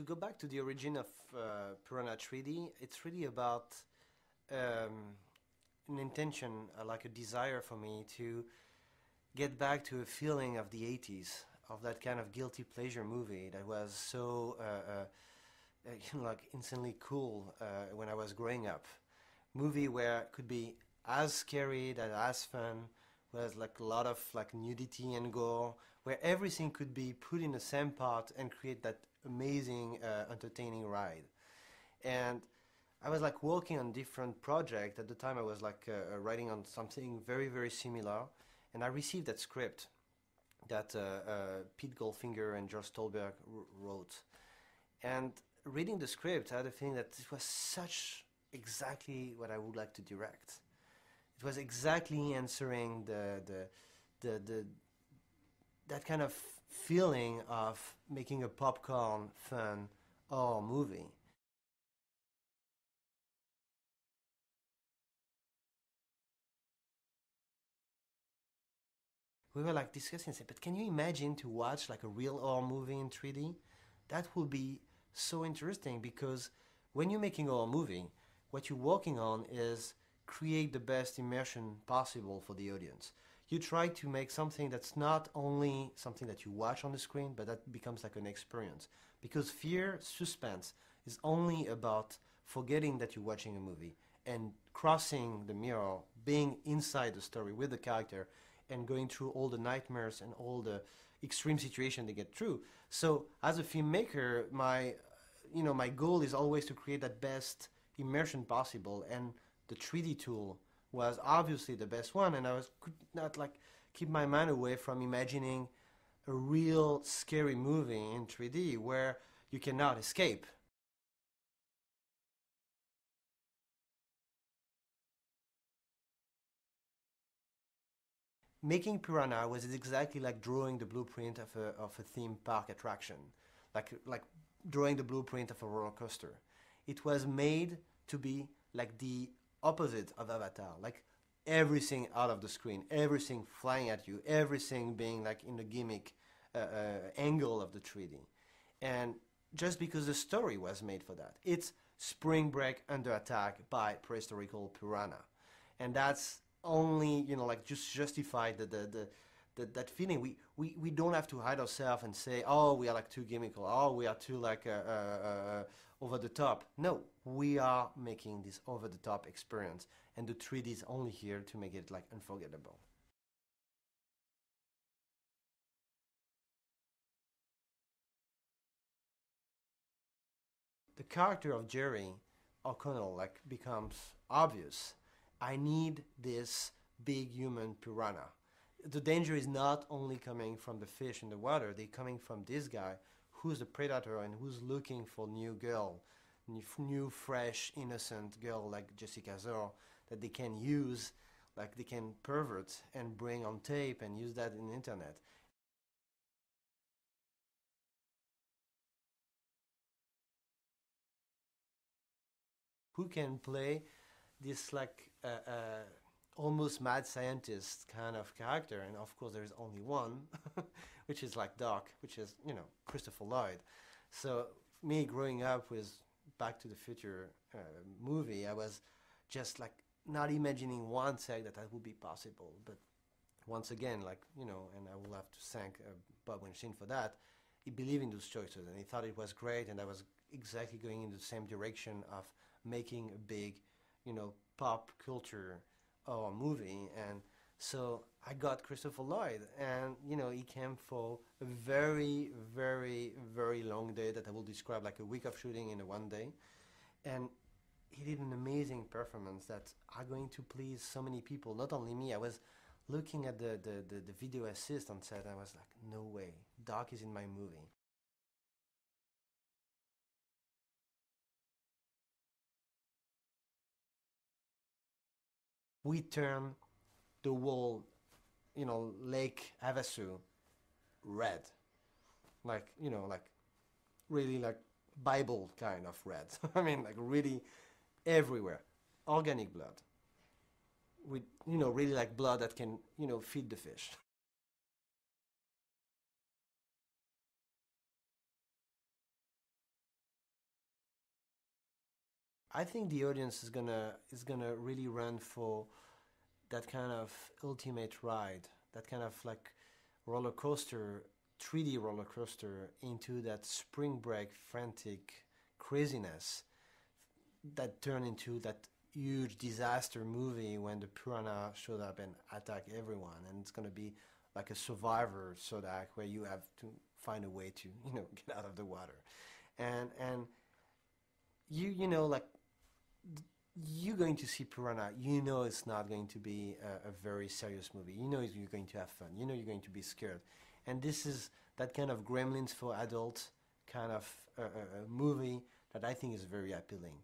to go back to the origin of Piranha 3D, it's really about an intention, like a desire for me to get back to a feeling of the 80s, of that kind of guilty pleasure movie that was so like insanely cool when I was growing up. Movie where it could be as scary that as fun, was like a lot of like nudity and gore, where everything could be put in the same pot and create that amazing, entertaining ride. And I was like working on different projects at the time. I was like writing on something very, very similar, and I received that script that Pete Goldfinger and George Stolberg wrote. And reading the script, I had a feeling that it was such exactly what I would like to direct. It was exactly answering the that kind of feeling of making a popcorn fun horror movie. We were like discussing, say, but can you imagine to watch like a real horror movie in 3D? That would be so interesting because when you're making a horror movie, what you're working on is create the best immersion possible for the audience. You try to make something that's not only something that you watch on the screen, but that becomes like an experience. Because fear, suspense, is only about forgetting that you're watching a movie and crossing the mirror, being inside the story with the character, and going through all the nightmares and all the extreme situation they get through. So as a filmmaker, my goal is always to create that best immersion possible, and the 3D tool was obviously the best one, and could not like keep my mind away from imagining a real scary movie in 3D where you cannot escape. Making Piranha was exactly like drawing the blueprint of a theme park attraction, like drawing the blueprint of a roller coaster. It was made to be like the opposite of Avatar, like everything out of the screen, everything flying at you, everything being like in the gimmick angle of the 3D. And just because the story was made for that. It's Spring Break under attack by prehistorical piranha. And that's only, like just justify that feeling. We don't have to hide ourselves and say, oh, we are like too gimmickal, oh, we are too like over the top. No, we are making this over the top experience, and the 3D is only here to make it like unforgettable. The character of Jerry O'Connell like becomes obvious. I need this big human piranha. The danger is not only coming from the fish in the water, they're coming from this guy who's the predator and who's looking for new girl, new fresh, innocent girl like Jessica Zor that they can use, like they can pervert and bring on tape and use that in the internet. Who can play this like almost mad scientist kind of character, and of course there's only one, which is like Doc, which is Christopher Lloyd. So me growing up with Back to the Future movie, I was just like not imagining one sec that that would be possible. But once again, like and I will have to thank Bob Weinstein for that. He believed in those choices, and he thought it was great, and I was exactly going in the same direction of making a big, pop culture movie. And so I got Christopher Lloyd, and he came for a very, very, very long day that I will describe like a week of shooting in a one day, and he did an amazing performance that are going to please so many people, not only me. I was looking at the video assist on set, and I was like, no way, Doc is in my movie. We turn the whole, Lake Havasu red, like like really like Bible kind of red. I mean, like really everywhere, organic blood with really like blood that can feed the fish. I think the audience is gonna really run for that kind of ultimate ride, that kind of like roller coaster, 3D roller coaster into that spring break frantic craziness that turned into that huge disaster movie when the piranha showed up and attack everyone, and it's gonna be like a survivor Sodak where you have to find a way to get out of the water, and like you're going to see Piranha. You know it's not going to be a very serious movie. You know you're going to have fun. You know you're going to be scared, and this is that kind of Gremlins for adults kind of movie that I think is very appealing.